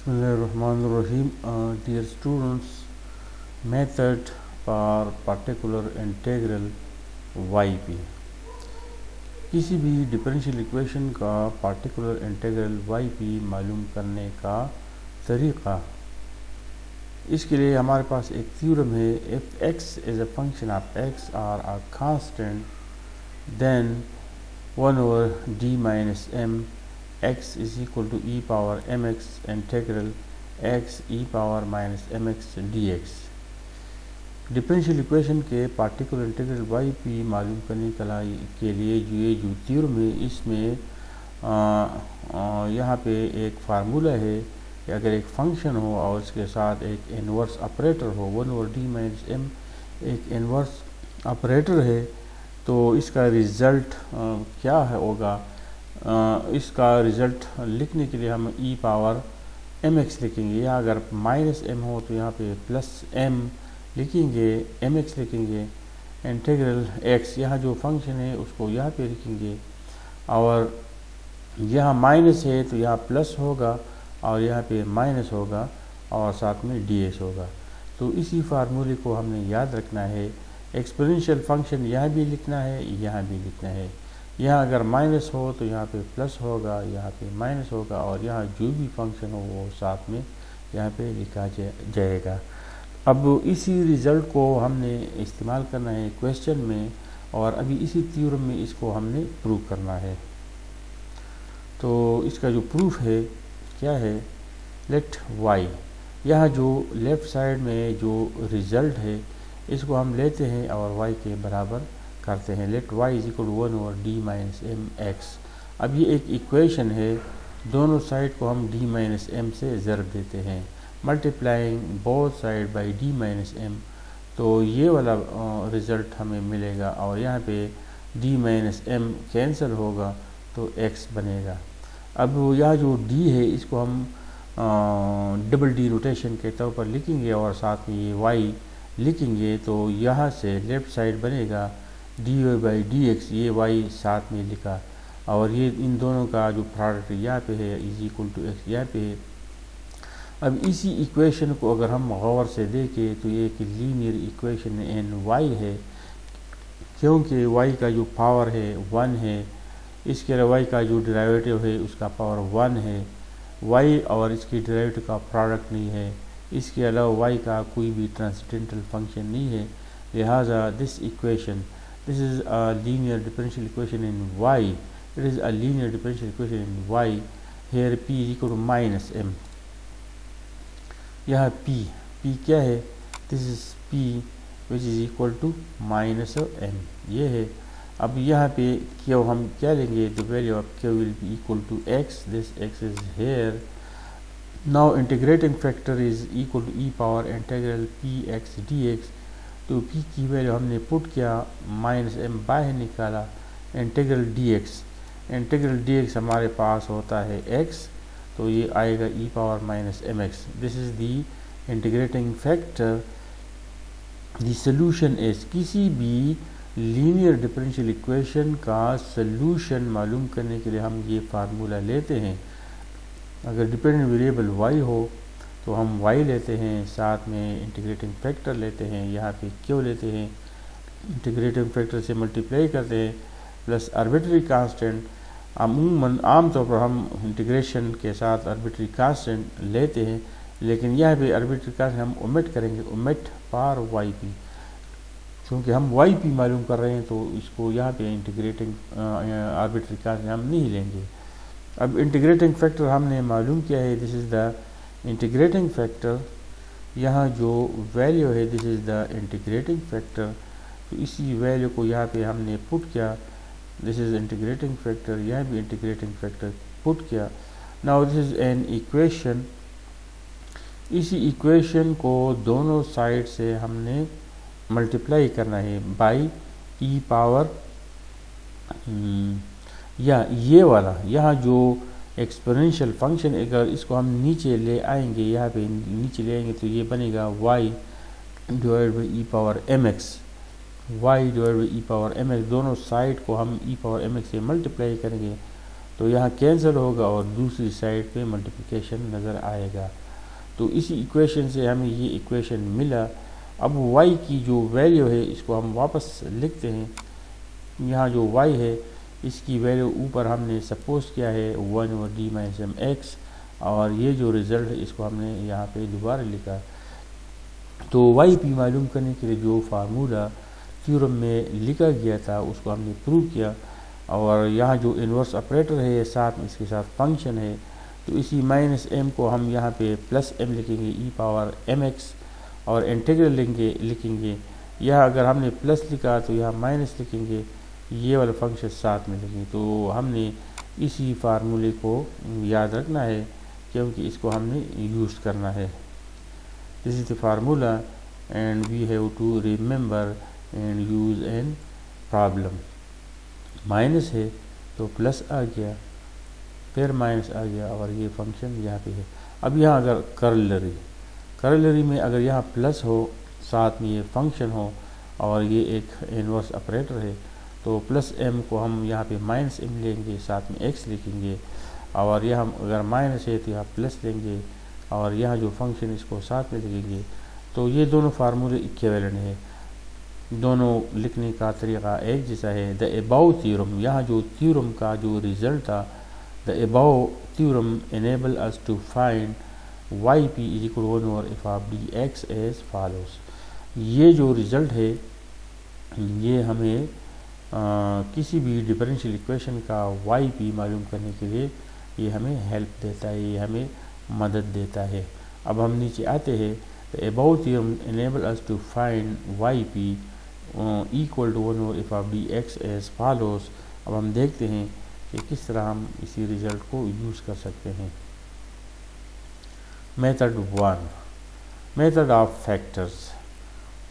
Bismillahirrahmanirrahim. Dear students, method for particular integral yp. किसी भी differential equation का particular integral yp मालूम करने का तरीक़ा। इसके लिए हमारे पास एक थ्योरम है, if x is a function of x और a constant then 1 over d minus m x is equal to e power mx integral x e power minus mx dx। Differential equation के particular integral yp मालूम करने के लिए जो theorem है, इसमें यहाँ पे एक फार्मूला है कि अगर एक फंक्शन हो और उसके साथ एक इन्वर्स ऑपरेटर हो, 1 over d minus m एक इन्वर्स ऑपरेटर है, तो इसका रिज़ल्ट क्या है होगा। इसका रिज़ल्ट लिखने के लिए हम e पावर mx लिखेंगे, या अगर माइनस m हो तो यहाँ पे प्लस m लिखेंगे, mx लिखेंगे। इंटीग्रल x, यहाँ जो फंक्शन है उसको यहाँ पे लिखेंगे, और यहाँ माइनस है तो यहाँ प्लस होगा और यहाँ पे माइनस होगा और साथ में ds होगा। तो इसी फार्मूले को हमने याद रखना है। एक्सपोनेंशियल फंक्शन यहाँ भी लिखना है, यहाँ भी लिखना है। यहाँ अगर माइनस हो तो यहाँ पे प्लस होगा, यहाँ पे माइनस होगा, और यहाँ जो भी फंक्शन हो वो साथ में यहाँ पे लिखा जाएगा। अब इसी रिज़ल्ट को हमने इस्तेमाल करना है क्वेश्चन में, और अभी इसी थ्योरम में इसको हमने प्रूव करना है। तो इसका जो प्रूफ है क्या है, लेट y, यहाँ जो लेफ़्ट साइड में जो रिज़ल्ट है इसको हम लेते हैं और y के बराबर करते हैं। Let y is equal to 1 over d minus m x। अब ये एक इक्वेशन है, दोनों साइड को हम d minus m से ज़रब देते हैं, multiplying both side by d minus m, तो ये वाला रिज़ल्ट हमें मिलेगा। और यहाँ पे d minus m कैंसिल होगा तो x बनेगा। अब यहाँ जो d है इसको हम डबल d रोटेशन के तौर पर लिखेंगे और साथ में ये y लिखेंगे, तो यहाँ से लेफ़्ट साइड बनेगा dy बाई dx, ये y साथ में लिखा, और ये इन दोनों का जो प्रोडक्ट यहाँ पे है इज इक्वल टू x यहाँ पे है। अब इसी इक्वेशन को अगर हम गौर से देखें तो ये एक लीनियर इक्वेशन एन y है, क्योंकि y का जो पावर है 1 है, इसके अलावा y का जो डेरिवेटिव है उसका पावर 1 है, y और इसकी डेरिवेटिव का प्रोडक्ट नहीं है, इसके अलावा y का कोई भी ट्रांसेंडेंटल फंक्शन नहीं है। लिहाजा this equation, this is a linear differential equation in y, it is a linear differential equation in y, here p is equal to minus m। यहाँ p क्या है, this is p which is equal to minus m, ये है। अब यहाँ पे q हम क्या लेंगे, the value of q will be equal to x, this x is here। now integrating factor is equal to e power integral px dx, तो p की वैल्यू हमने पुट किया, माइनस m बाहर निकाला, इंटीग्रल dx हमारे पास होता है x, तो ये आएगा e power minus mx। This is the integrating factor. The solution is, किसी भी लीनियर डिफरेंशियल इक्वेशन का सोल्यूशन मालूम करने के लिए हम ये फार्मूला लेते हैं। अगर डिपेंडेंट वेरिएबल y हो तो हम y लेते हैं, साथ में इंटीग्रेटिंग फैक्टर लेते हैं, यहाँ पे q लेते हैं, इंटीग्रेटिंग फैक्टर से मल्टीप्लाई करते हैं, प्लस आर्बिट्री कांस्टेंट। अमूमन आमतौर पर हम इंटीग्रेशन के साथ आर्बिट्री कांस्टेंट लेते हैं, लेकिन यहाँ पे आर्बिट्री कांस्टेंट हम ओमिट करेंगे, ओमिट पार yp, क्योंकि हम yp मालूम कर रहे हैं तो इसको यहाँ पे इंटीग्रेटिंग आर्बिट्री कांस्टेंट हम नहीं लेंगे। अब इंटीग्रेटिंग फैक्टर हमने मालूम किया है, this is the integrating factor. यहाँ जो वैल्यू है this is the integrating factor, तो इसी वैल्यू को यहाँ पे हमने पुट किया, दिस इज़ इंटीग्रेटिंग फैक्टर, यहाँ भी इंटीग्रेटिंग फैक्टर पुट किया। Now this is an equation, इसी इक्वेशन को दोनों साइड से हमने मल्टीप्लाई करना है बाई ई पावर, या ये वाला यहाँ जो एक्सपोनेंशियल फंक्शन, अगर इसको हम नीचे ले आएंगे, यहाँ पे नीचे ले आएंगे तो ये बनेगा y divide by E power mx, y divide by E power mx। दोनों साइड को हम ई पावर mx से मल्टीप्लाई करेंगे तो यहाँ कैंसिल होगा और दूसरी साइड पे मल्टीप्लिकेशन नज़र आएगा। तो इसी इक्वेशन से हमें ये इक्वेशन मिला। अब y की जो वैल्यू है इसको हम वापस लिखते हैं। यहाँ जो y है इसकी वैल्यू ऊपर हमने सपोज किया है 1/d-m(x), और ये जो रिज़ल्ट है इसको हमने यहाँ पे दोबारा लिखा। तो yp मालूम करने के लिए जो फार्मूला थ्योरम में लिखा गया था उसको हमने प्रूव किया, और यहाँ जो इन्वर्स ऑपरेटर है साथ में इसके साथ फंक्शन है, तो इसी -m को हम यहाँ पे +m लिखेंगे e⁻mx, और इंटीग्रल लिखेंगे। यह अगर हमने प्लस लिखा तो यहाँ माइनस लिखेंगे, ये वाला फंक्शन साथ में लिखेंगे। तो हमने इसी फार्मूले को याद रखना है क्योंकि इसको हमने यूज़ करना है। This is the formula and we have to remember and use an problem. Minus है तो प्लस आ गया, फिर माइनस आ गया, और ये फंक्शन यहाँ पे है। अब यहाँ अगर करलरी में अगर यहाँ प्लस हो साथ में ये फंक्शन हो और ये एक इन्वर्स ऑपरेटर है, तो +m को हम यहाँ पे -m लेंगे, साथ में x लिखेंगे, और यहाँ अगर माइनस है तो यहाँ प्लस लेंगे, और यहाँ जो फंक्शन इसको साथ में लिखेंगे। तो ये दोनों फार्मूले इक्विवेलेंट है, दोनों लिखने का तरीका एक जैसा है। द अबव थ्योरम, यहाँ जो थ्योरम का जो रिजल्ट था, the above theorem enable us to find yp = 1/f(d)x as follows. ये जो रिजल्ट है ये हमें किसी भी डिफरेंशियल इक्वेशन का yp मालूम करने के लिए ये हमें हेल्प देता है, ये हमें मदद देता है। अब हम नीचे आते हैं। The above theorem enable us to find yp = 1/f(d)x as follows. अब हम देखते हैं कि किस तरह हम इसी रिजल्ट को यूज़ कर सकते हैं। Method 1, method of factors.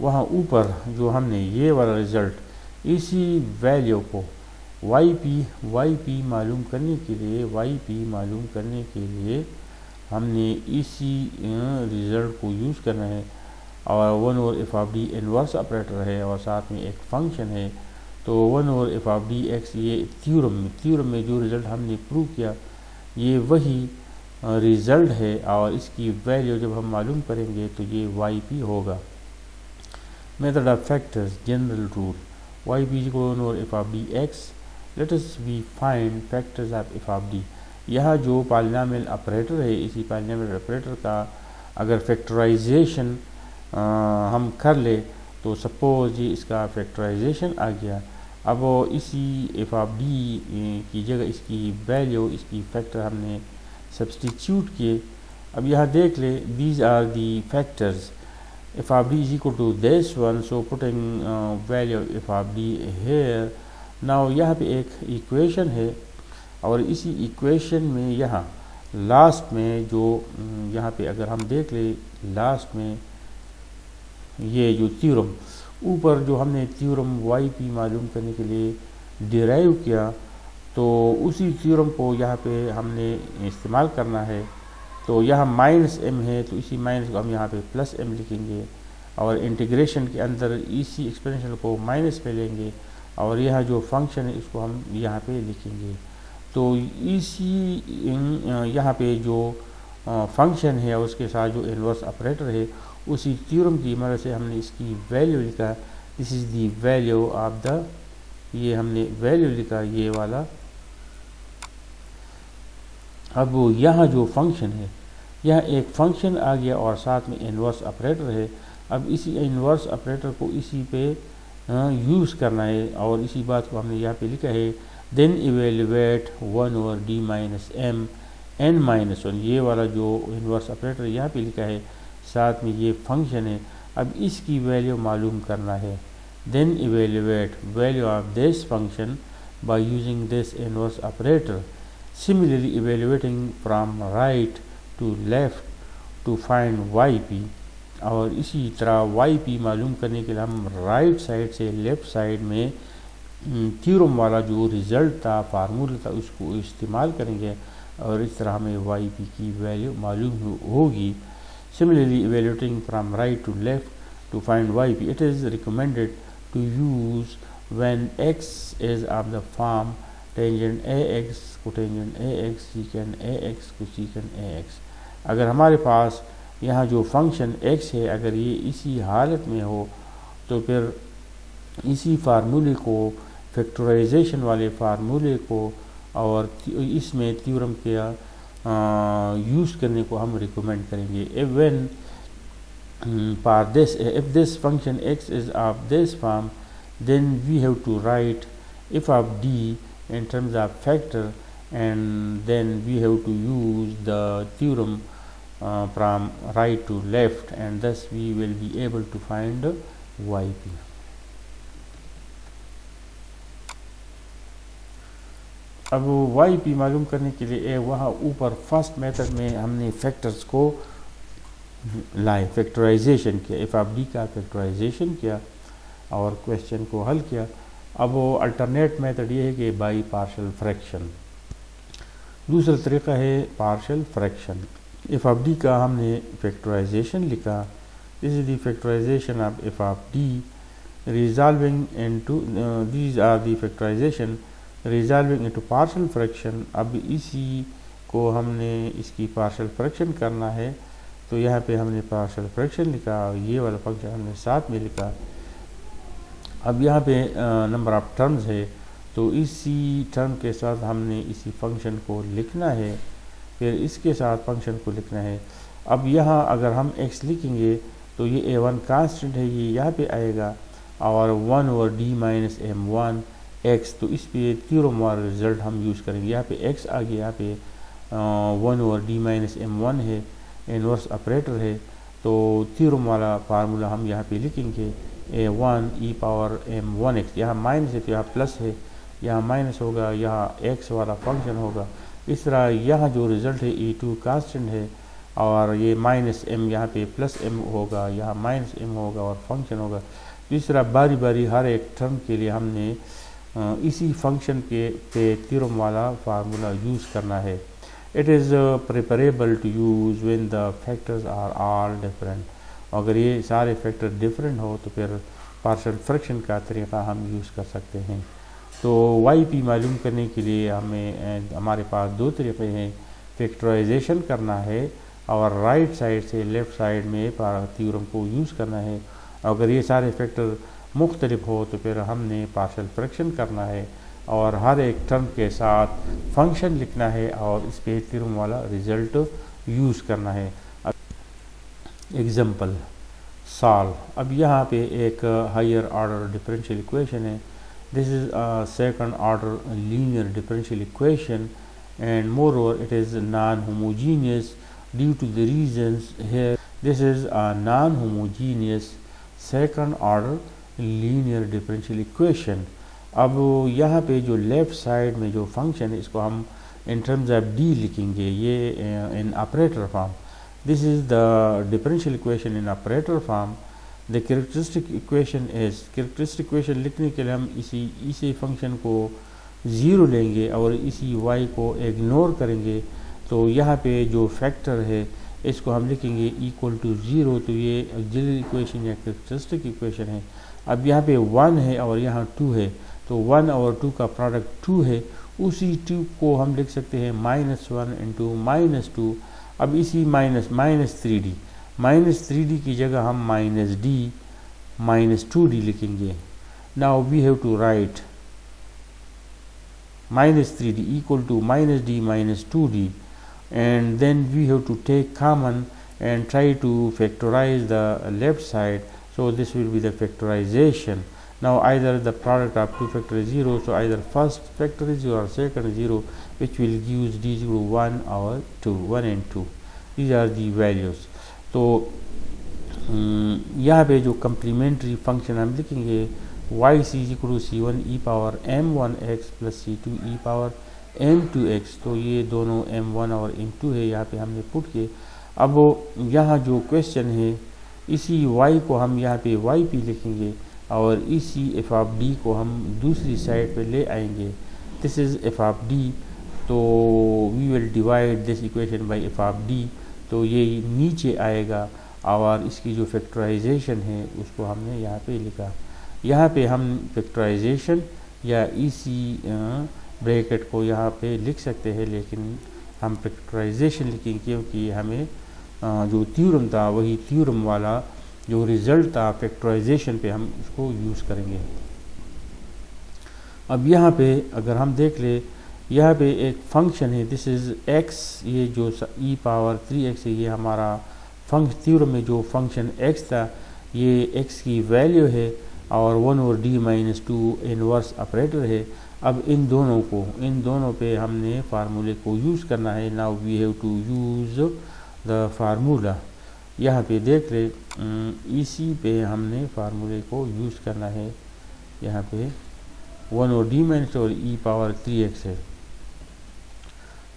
वहाँ ऊपर जो हमने ये वाला रिज़ल्ट इसी वैल्यू को yp मालूम करने के लिए हमने इसी रिज़ल्ट को यूज़ करना है, और 1/f(d) इन्वर्स ऑपरेटर है और साथ में एक फंक्शन है। तो 1/f(dx) ये थ्योरम में जो रिज़ल्ट हमने प्रूव किया ये वही रिज़ल्ट है, और इसकी वैल्यू जब हम मालूम करेंगे तो ये yp होगा। Method of factors, general rule, yp = 1/f(dx). Late us we find factors of f(d). यहाँ जो पॉलिनोमियल ऑपरेटर है, इसी पॉलिनोमियल ऑपरेटर का अगर फैक्टराइजेशन हम कर ले, तो सपोज ये इसका फैक्टराइजेशन आ गया। अब इसी f(d) की जगह इसकी वैल्यू, इसकी फैक्टर हमने सब्सटीट्यूट किए। अब यहाँ देख ले, these are the factors. f(d) = this one, so putting value of f(d) here। Now यहाँ पे एक इक्वेशन है, और इसी इक्वेशन में यहाँ लास्ट में जो यहाँ पे अगर हम देख ले, लास्ट में ये जो थ्योरम ऊपर जो हमने थ्योरम yp मालूम करने के लिए डिराइव किया, तो उसी थ्योरम को यहाँ पे हमने इस्तेमाल करना है। तो यहाँ -m है तो इसी माइनस को हम यहाँ पे +m लिखेंगे, और इंटीग्रेशन के अंदर इसी एक्सप्रेशन को माइनस में लेंगे, और यहाँ जो फंक्शन है इसको हम यहाँ पे लिखेंगे। तो इसी यहाँ पे जो फंक्शन है और उसके साथ जो इन्वर्स ऑपरेटर है, उसी थ्योरम की मदद से हमने इसकी वैल्यू लिखा। This is the value of the, ये हमने वैल्यू लिखा ये वाला। अब यहाँ जो फंक्शन है, यह एक फंक्शन आ गया और साथ में इन्वर्स ऑपरेटर है। अब इसी इन्वर्स ऑपरेटर को इसी पे यूज़ करना है, और इसी बात को हमने यहाँ पे लिखा है। देन इवेल्युएट 1/d-m n-1, ये वाला जो इन्वर्स ऑपरेटर यहाँ पे लिखा है, साथ में ये फंक्शन है। अब इसकी वैल्यू मालूम करना है। Then evaluate value of this function by using this inverse operator. Similarly evaluating from right to left to find yp, और इसी तरह yp मालूम करने के लिए हम राइट साइड से लेफ़्ट साइड में थ्योरम वाला जो रिज़ल्ट था, फार्मूला था, उसको इस्तेमाल करेंगे, और इस तरह हमें yp की वैल्यू मालूम होगी। Similarly, evaluating from right to left to find yp, it is recommended to use when x is of the form tangent A X को tangent A X, secant A X को secant A x. अगर हमारे पास यहाँ जो function x है अगर ये इसी हालत में हो तो फिर इसी फार्मूले को, फैक्टराइजेशन वाले फार्मूले को और इसमें थ्योरम के यूज़ करने को हम रिकमेंड करेंगे। If this function x is of this form, then we have to write f of d in terms of factor, and then we have to use the theorem from right to left, and thus we will be able to find yp. अब yp मालूम करने के लिए वहाँ ऊपर first method में हमने factors को लाए, फैक्टराइजेशन किया, एफ ऑफ डी का फैक्टराइजेशन किया और क्वेश्चन को हल किया। अब वो अल्टरनेट मेथड ये है कि बाई पार्शियल फ्रैक्शन। दूसरा तरीका है partial fraction. F of d का हमने फैक्टराइजेशन लिखा, this is the factorisation of f of d resolving into, these are the factorisation resolving into partial fraction. अब इसी को हमने इसकी पार्शियल फ्रैक्शन करना है, तो यहाँ पे हमने पार्शियल फ्रैक्शन लिखा और ये वाला फंक्शन हमने साथ में लिखा। अब यहाँ पे नंबर ऑफ टर्म्स है, तो इसी टर्म के साथ हमने इसी फंक्शन को लिखना है, फिर इसके साथ फंक्शन को लिखना है। अब यहाँ अगर हम x लिखेंगे तो ये a1 कांस्टेंट है, ये यहाँ पे आएगा और 1 over d minus m1 x, तो इस पे थ्योरम वाला रिजल्ट हम यूज़ करेंगे। यहाँ पे x आ गया, यहाँ पे 1 ओवर d माइनस m1 है, इनवर्स ऑपरेटर है, तो थ्योरम वाला फार्मूला हम यहाँ पे लिखेंगे a1 e पावर m1x। यहाँ माइनस है तो यहाँ प्लस है, यहाँ माइनस होगा, यहाँ x वाला फंक्शन होगा। इस तरह यहाँ जो रिज़ल्ट है e2 कांस्टेंट है और ये माइनस m यहाँ पे प्लस m होगा, यहाँ माइनस m होगा और फंक्शन होगा। तो इस तरह बारी बारी हर एक टर्म के लिए हमने इसी फंक्शन के पे थ्योरम वाला फार्मूला यूज़ करना है। It is preferable to use when the factors are all different। अगर ये सारे फैक्टर डिफरेंट हो तो फिर पार्शियल फ्रैक्शन का तरीक़ा हम यूज़ कर सकते हैं। तो yp मालूम करने के लिए हमारे पास दो तरीक़े हैं, फैक्टराइजेशन करना है और राइट साइड से लेफ़्ट साइड में थ्योरम को यूज़ करना है। अगर ये सारे फैक्टर मुख्तलिफ हो तो फिर हमने पार्शियल फ्रैक्शन करना है और हर एक टर्म के साथ फंक्शन लिखना है और इस पे थ्योरम वाला रिजल्ट यूज़ करना है। Example solve. अब यहाँ पे एक हायर ऑर्डर डिफरेंशियल इक्वेशन है, this is a second order linear differential equation and moreover it is non homogeneous due to the reasons here. This is a non homogeneous second order linear differential equation. अब यहाँ पे जो left side में जो function है इसको हम in terms of D लिखेंगे, ये इन operator form. This is the differential equation in operator form. The characteristic equation is, characteristic equation लिखने के लिए हम इसी फंक्शन को ज़ीरो लेंगे और इसी y को इग्नोर करेंगे। तो यहाँ पे जो फैक्टर है इसको हम लिखेंगे इक्वल टू ज़ीरो, तो ये ऑक्सिलरी इक्वेशन या कैरेक्टरिस्टिक इक्वेशन है। अब यहाँ पे 1 है और यहाँ 2 है, तो 1 और 2 का प्रोडक्ट 2 है, उसी 2 को हम लिख सकते हैं -1 इंटू -2। अब इसी माइनस थ्री डी की जगह हम -2d लिखेंगे। Now we have to write -3d equal to -d -2d, and then we have to take common and try to factorize the left side, so this will be the factorization. Now either the product of two factor is 0, so either first factor is 0 or second is 0, which will give d0 1 or 2, 1 and 2, these are the values. तो यहाँ पे जो complementary function हम लिखेंगे y c1 e power m1x plus c2 e power m2x, तो ये दोनों m1 और m2 है, यहाँ पे हमने पुट किए। अब यहाँ जो क्वेश्चन है इसी y को हम यहाँ पे yp लिखेंगे और इसी f ऑफ d को हम दूसरी साइड पे ले आएंगे। This is f of d, तो we will divide this equation by f of d, तो ये नीचे आएगा और इसकी जो फैक्टराइजेशन है उसको हमने यहाँ पे लिखा। यहाँ पे हम फैक्टराइजेशन या इसी ब्रैकेट को यहाँ पे लिख सकते हैं, लेकिन हम फैक्टराइजेशन लिखेंगे क्योंकि हमें जो थ्योरम था वही थ्योरम वाला जो रिज़ल्ट था फैक्टराइजेशन पे हम उसको यूज़ करेंगे। अब यहाँ पे अगर हम देख ले, यहाँ पे एक फंक्शन है, दिस इज़ x, ये जो e पावर 3x है, ये हमारा थ्योरम में जो फंक्शन x था ये x की वैल्यू है और 1/d-2 इनवर्स ऑपरेटर है। अब इन दोनों पे हमने फार्मूले को यूज़ करना है। Now we have to use the formula. यहाँ पे देख ले, इसी पे हमने फार्मूले को यूज़ करना है। यहाँ पे 1/d- और e पावर 3x है,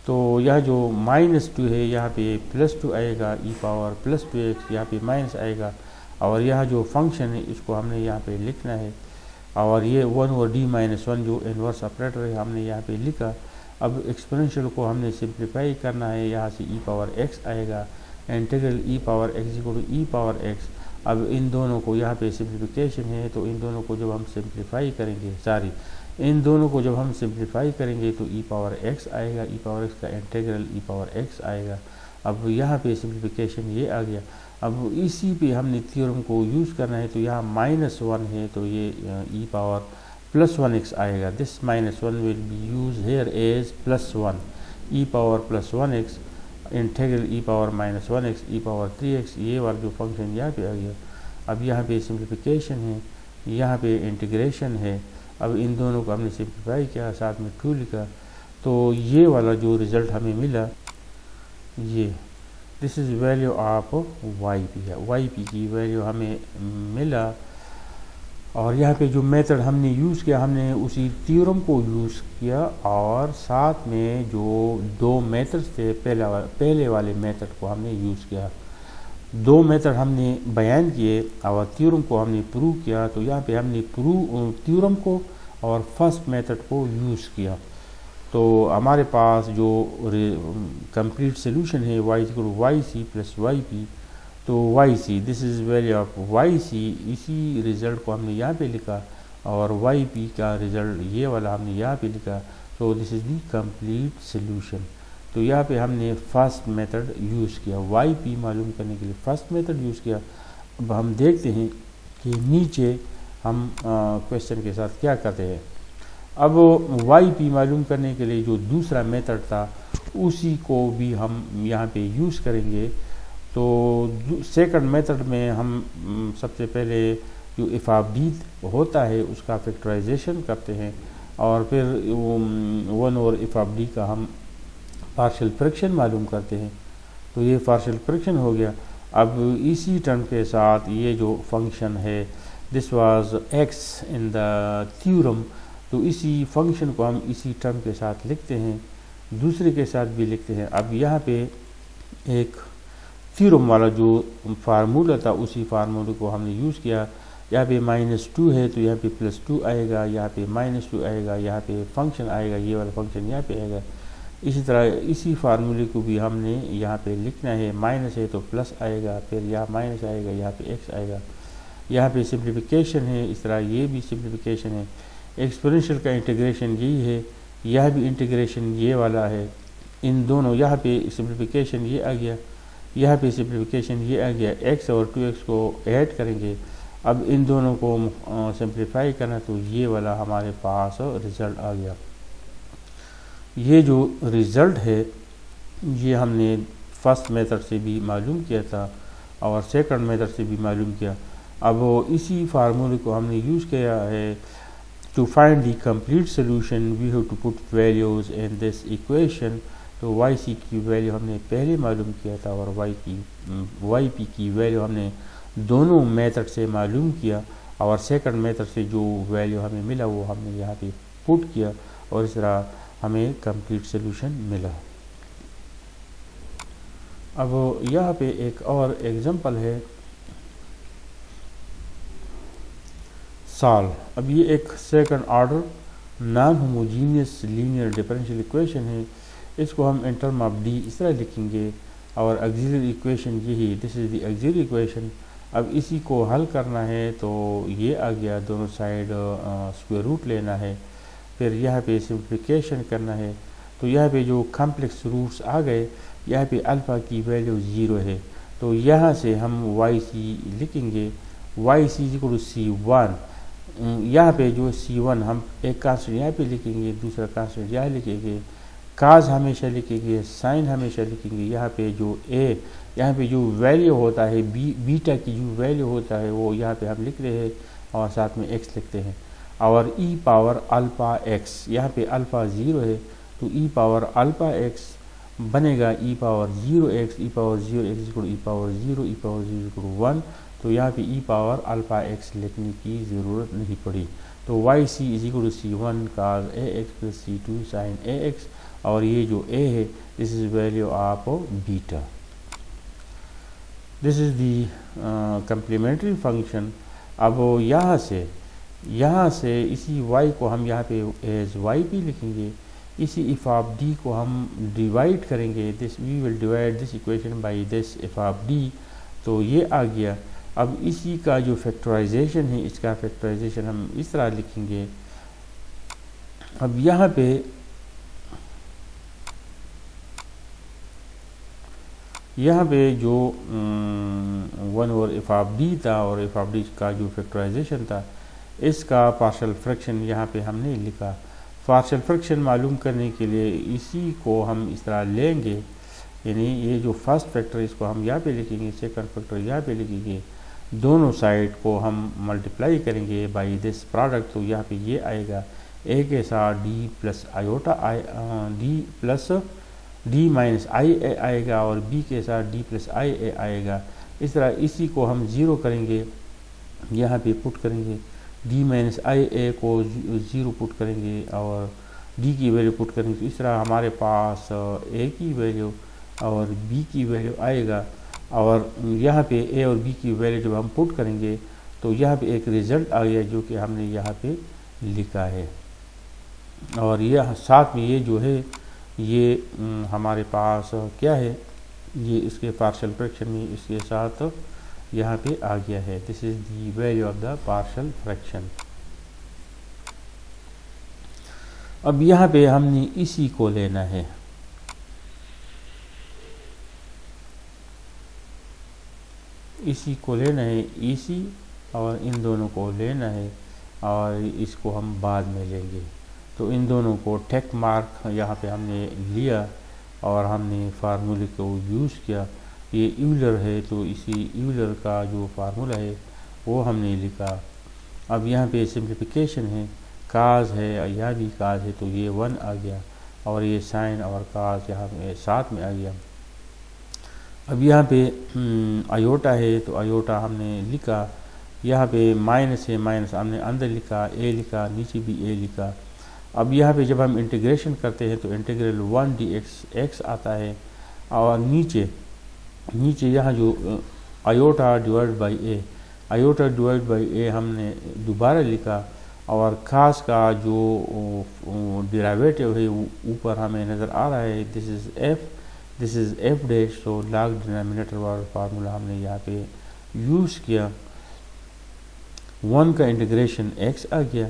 तो यह जो -2 है यहाँ पे +2 आएगा, e पावर +2x यहाँ पे माइनस आएगा, और यह जो फंक्शन है इसको हमने यहाँ पे लिखना है। और ये 1/d-1 जो इन्वर्स ऑपरेटर है हमने यहाँ पे लिखा। अब एक्सपोनेंशियल को हमने सिंप्लीफाई करना है, यहाँ से e पावर x आएगा, integral e power x equal to e power x। अब इन दोनों को यहाँ पे सिंप्लीफिकेशन है, तो इन दोनों को जब हम सिंप्लीफाई करेंगे, इन दोनों को जब हम सिंप्लीफाई करेंगे तो e पावर x आएगा, e पावर x का इंटीग्रल e पावर x आएगा। अब यहाँ पे सिंप्लीफिकेशन ये आ गया। अब इसी पे हमने थ्योरम को यूज़ करना है, तो यहाँ -1 है तो ये e पावर +1x आएगा। This -1 will be use here as +1, e power +1x integral e power -1x e power 3x, ये वाला जो फंक्शन यहाँ पे आ गया। अब यहाँ पे सिंप्लीफिकेशन है, यहाँ पे इंटीग्रेशन है। अब इन दोनों को हमने सिंप्लीफाई किया, साथ में 2 लिखा, तो ये वाला जो रिज़ल्ट हमें मिला, ये this is value of yp है, yp की वैल्यू हमें मिला। और यहाँ पे जो मेथड हमने यूज़ किया, हमने उसी थ्योरम को यूज़ किया, और साथ में जो 2 मेथड्स थे, पहले वाले मेथड को हमने यूज़ किया। 2 मेथड हमने बयान किए और थ्योरम को हमने प्रूव किया। तो यहाँ पे हमने थ्योरम को और फर्स्ट मेथड को यूज़ किया, तो हमारे पास जो कंप्लीट सोल्यूशन है y + yp, तो yc this is value of yc, इसी रिज़ल्ट को हमने यहाँ पे लिखा, और yp का रिज़ल्ट ये वाला हमने यहाँ पे लिखा। तो this is the complete solution. तो यहाँ पे हमने फर्स्ट मेथड यूज़ किया, yp मालूम करने के लिए फर्स्ट मेथड यूज़ किया। अब हम देखते हैं कि नीचे हम क्वेश्चन के साथ क्या करते हैं। अब yp मालूम करने के लिए जो दूसरा मेथड था उसी को भी हम यहाँ पे यूज़ करेंगे। तो सेकंड मेथड में हम सबसे पहले जो एफआबडी होता है उसका फैक्टराइजेशन करते हैं, और फिर 1 और एफआबडी का हम पार्शियल फ्रैक्शन मालूम करते हैं। तो ये पार्शियल फ्रैक्शन हो गया। अब इसी टर्म के साथ ये जो फंक्शन है, this was x in the theorem, तो इसी फंक्शन को हम इसी टर्म के साथ लिखते हैं, दूसरे के साथ भी लिखते हैं। अब यहाँ पे एक थ्योरम वाला जो फार्मूला था उसी फार्मूले को हमने यूज़ किया। यहाँ पे -2 है तो यहाँ पे +2 आएगा, यहाँ पे -2 आएगा, यहाँ पे फंक्शन आएगा, ये वाला फंक्शन यहाँ पे आएगा। इसी तरह इसी फार्मूले को भी हमने यहाँ पे लिखना है, माइनस है तो प्लस आएगा, फिर यहाँ माइनस आएगा, यहाँ पे x आएगा। यहाँ पे सिंप्लीफिकेशन है, इस तरह ये भी सिंप्लीफिकेशन है। एक्सपोनेंशियल का इंटीग्रेशन यही है, यह भी इंटीग्रेशन ये वाला है। इन दोनों यहाँ पे सिंप्लीफिकेशन ये आ गया, यहाँ पे सिंप्लीफिकेशन ये आ गया, x और 2x को ऐड करेंगे। अब इन दोनों को सिंप्लीफाई करना, तो ये वाला हमारे पास रिज़ल्ट आ गया। ये जो रिज़ल्ट है ये हमने फर्स्ट मेथड से भी मालूम किया था और सेकंड मेथड से भी मालूम किया। अब इसी फार्मूले को हमने यूज़ किया है। To find the complete solution we have to put values in this equation. तो yc की वैल्यू हमने पहले मालूम किया था और yp की वैल्यू हमने दोनों मेथड से मालूम किया, और सेकंड मेथड से जो वैल्यू हमें मिला वो हमने यहाँ पे पुट किया, और इस तरह हमें कंप्लीट सोल्यूशन मिला। अब यहाँ पे एक और एग्जांपल है, सॉल्व। अब ये एक second order non homogeneous linear differential equation है। इसको हम इन टर्म ऑफ डी इस तरह लिखेंगे, और ऑक्सिलरी इक्वेशन यही, this is the auxiliary equation. अब इसी को हल करना है, तो ये आ गया, दोनों साइड स्क्वायर रूट लेना है। फिर यहाँ पे सिंप्लीफिकेशन करना है, तो यहाँ पे जो कॉम्प्लेक्स रूट्स आ गए, यहाँ पे अल्फ़ा की वैल्यू 0 है, तो यहाँ से हम वाई सी लिखेंगे, Y C equal to C1। यहाँ पे जो C1 हम एक कांस्टेंट यहाँ पे लिखेंगे, दूसरा कांस्टेंट यहाँ लिखेंगे, काज हमेशा लिखेंगे, साइन हमेशा लिखेंगे। यहाँ पे जो ए, यहाँ पे जो वैल्यू होता है बीटा की जो वैल्यू होता है वो यहाँ पे हम लिख रहे हैं और साथ में एक्स लिखते हैं। और ई पावर अल्फ़ा एक्स, यहाँ पे अल्फ़ा 0 है तो ई पावर अल्फ़ा एक्स बनेगा ई पावर 0x, ई पावर 0x इक्वल ई पावर 0, ई पावर 0 इक्वल 1। तो यहाँ पे ई पावर अल्फ़ा एक्स लिखने की ज़रूरत नहीं पड़ी। तो y c is equal to C1 cos a x plus C2 sine a x, और ये जो ए है this is value of beta. This is the complementary function. अब यहाँ से इसी y को हम यहाँ पे एज वाई पी लिखेंगे, इसी इफ ऑफ डी को हम डिवाइड करेंगे, this we will divide this equation by this f of D, तो ये आ गया। अब इसी का जो फैक्टराइजेशन है, इसका फैक्टराइजेशन हम इस तरह लिखेंगे। अब यहाँ पे जो 1 और एफ ऑफ डी था और एफ ऑफ डी का जो फैक्टराइजेशन था, इसका पार्शियल फ्रैक्शन यहाँ पे हमने लिखा। पार्शियल फ्रैक्शन मालूम करने के लिए इसी को हम इस तरह लेंगे, यानी ये जो फर्स्ट फैक्टर इसको हम यहाँ पे लिखेंगे, सेकंड फैक्टर यहाँ पे लिखेंगे, दोनों साइड को हम मल्टीप्लाई करेंगे बाय दिस प्रोडक्ट। तो यहाँ पे ये आएगा ए के साथ D plus iota D plus D minus I A आएगा, और बी के साथ डी प्लस आई ए आएगा। इस तरह इसी को हम 0 करेंगे, यहाँ पे पुट करेंगे, डी माइनस आई ए को 0 पुट करेंगे और डी की वैल्यू पुट करेंगे। तो इस तरह हमारे पास ए की वैल्यू और बी की वैल्यू आएगा, और यहाँ पे ए और बी की वैल्यू जब हम पुट करेंगे तो यहाँ पे एक रिज़ल्ट आ गया जो कि हमने यहाँ पे लिखा है। और यह साथ में ये जो है ये हमारे पास क्या है, ये इसके पार्शियल फ्रैक्शन में इसके साथ यहाँ पे आ गया है। This is the value of the partial fraction. अब यहाँ पे हमने इसी को लेना है, इसी को लेना है, इसी और इन दोनों को लेना है, और इसको हम बाद में लेंगे। तो इन दोनों को टेक मार्क यहाँ पे हमने लिया और हमने फार्मूले को यूज़ किया। ये यूलर है तो इसी यूलर का जो फार्मूला है वो हमने लिखा। अब यहाँ पे सिंप्लीफिकेशन है, काज है, यहाँ भी काज है तो ये 1 आ गया, और ये साइन और काज यहाँ पे साथ में आ गया। अब यहाँ पे आयोटा है तो आयोटा हमने लिखा, यहाँ पे माइनस है, माइनस हमने अंदर लिखा, ए लिखा, नीचे भी ए लिखा। अब यहाँ पे जब हम इंटीग्रेशन करते हैं तो इंटीग्रल 1 dx x आता है, और नीचे यहाँ जो iota divide by A, iota divide by A हमने दोबारा लिखा, और खास का जो डेरिवेटिव है ऊपर हमें नज़र आ रहा है, दिस इज़ एफ डैश। तो लॉग डिनोमिनेटर वाला फार्मूला हमने यहाँ पे यूज़ किया, 1 का इंटीग्रेशन x आ गया,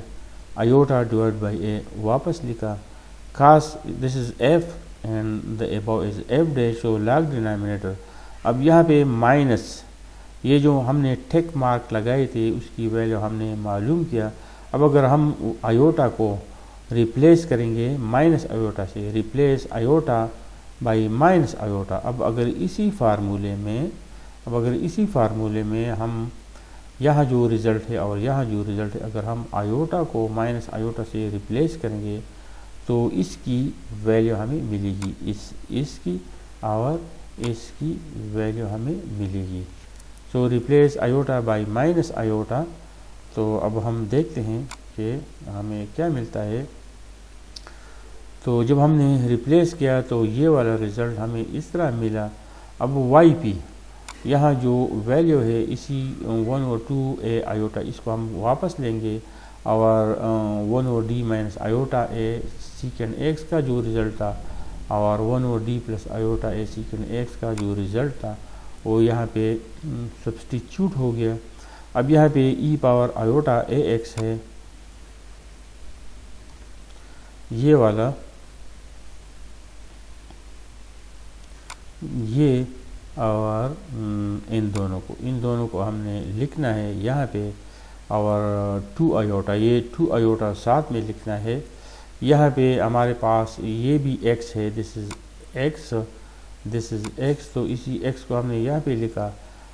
आयोटा डिवाइड बाई ए वापस लिखा, खास this is F and the above is F dash, तो लॉग डिनोमिनेटर। अब यहाँ पे माइनस, ये जो हमने टेक मार्क लगाए थे उसकी वैल्यू हमने मालूम किया। अब अगर हम आयोटा को रिप्लेस करेंगे माइनस आयोटा से, replace iota by minus iota. अब अगर इसी फार्मूले में हम यहाँ जो रिज़ल्ट है और यहाँ जो रिज़ल्ट है, अगर हम आयोटा को माइनस आयोटा से रिप्लेस करेंगे तो इसकी वैल्यू हमें मिलेगी, इसकी और इसकी वैल्यू हमें मिलेगी। सो replace iota bye minus iota. तो अब हम देखते हैं कि हमें क्या मिलता है। तो जब हमने रिप्लेस किया तो ये वाला रिज़ल्ट हमें इस तरह मिला। अब वाई पी यहाँ जो वैल्यू है इसी 1 और 2 ए आयोटा, इसको हम वापस लेंगे, और 1 और डी माइनस आयोटा ए सीकेंड एक्स का जो रिज़ल्ट था, और 1 और डी प्लस आयोटा ए सीकेंड एक्स का जो रिज़ल्ट था वो यहाँ पे सब्स्टिट्यूट हो गया। अब यहाँ पे ई पावर आयोटा ए एक्स है, ये वाला ये और इन दोनों को हमने लिखना है यहाँ पे, और 2 आयोटा, ये 2 आयोटा साथ में लिखना है। यहाँ पे हमारे पास ये भी x है, दिस इज़ x, तो इसी x को हमने यहाँ पे लिखा,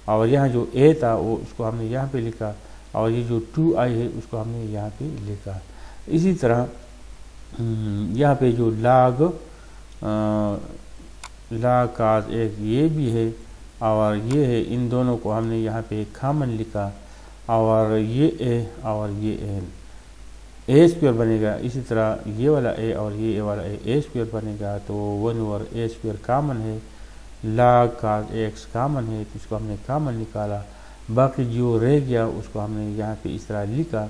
और यहाँ जो a था वो उसको हमने यहाँ पे लिखा, और ये जो 2i है उसको हमने यहाँ पे लिखा। इसी तरह यहाँ पे जो log cos x ये भी है, और ये है, इन दोनों को हमने यहाँ पे कॉमन लिखा, और ये a और ये a स्क्वायर बनेगा। इसी तरह ये वाला a और ये वाला a स्क्वायर बनेगा, तो 1/a स्क्वायर कॉमन है, log cos x कॉमन है, तो इसको हमने कॉमन निकाला, बाकी जो रह गया उसको हमने यहाँ पे इस तरह लिखा।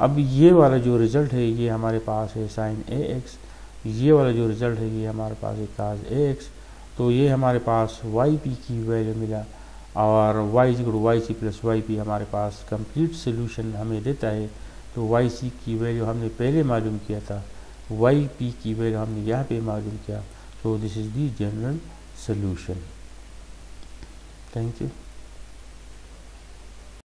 अब ये वाला जो रिज़ल्ट है ये हमारे पास है sin ax, ये वाला जो रिज़ल्ट है ये हमारे पास है cos ax, तो ये हमारे पास yp की वैल्यू मिला, और y प्लस yp हमारे पास कंप्लीट सोल्यूशन हमें देता है। तो yc की वैल्यू हमने पहले मालूम किया था, yp की वैल्यू हमने यहाँ पे मालूम किया। So this is the general solution. Thank you.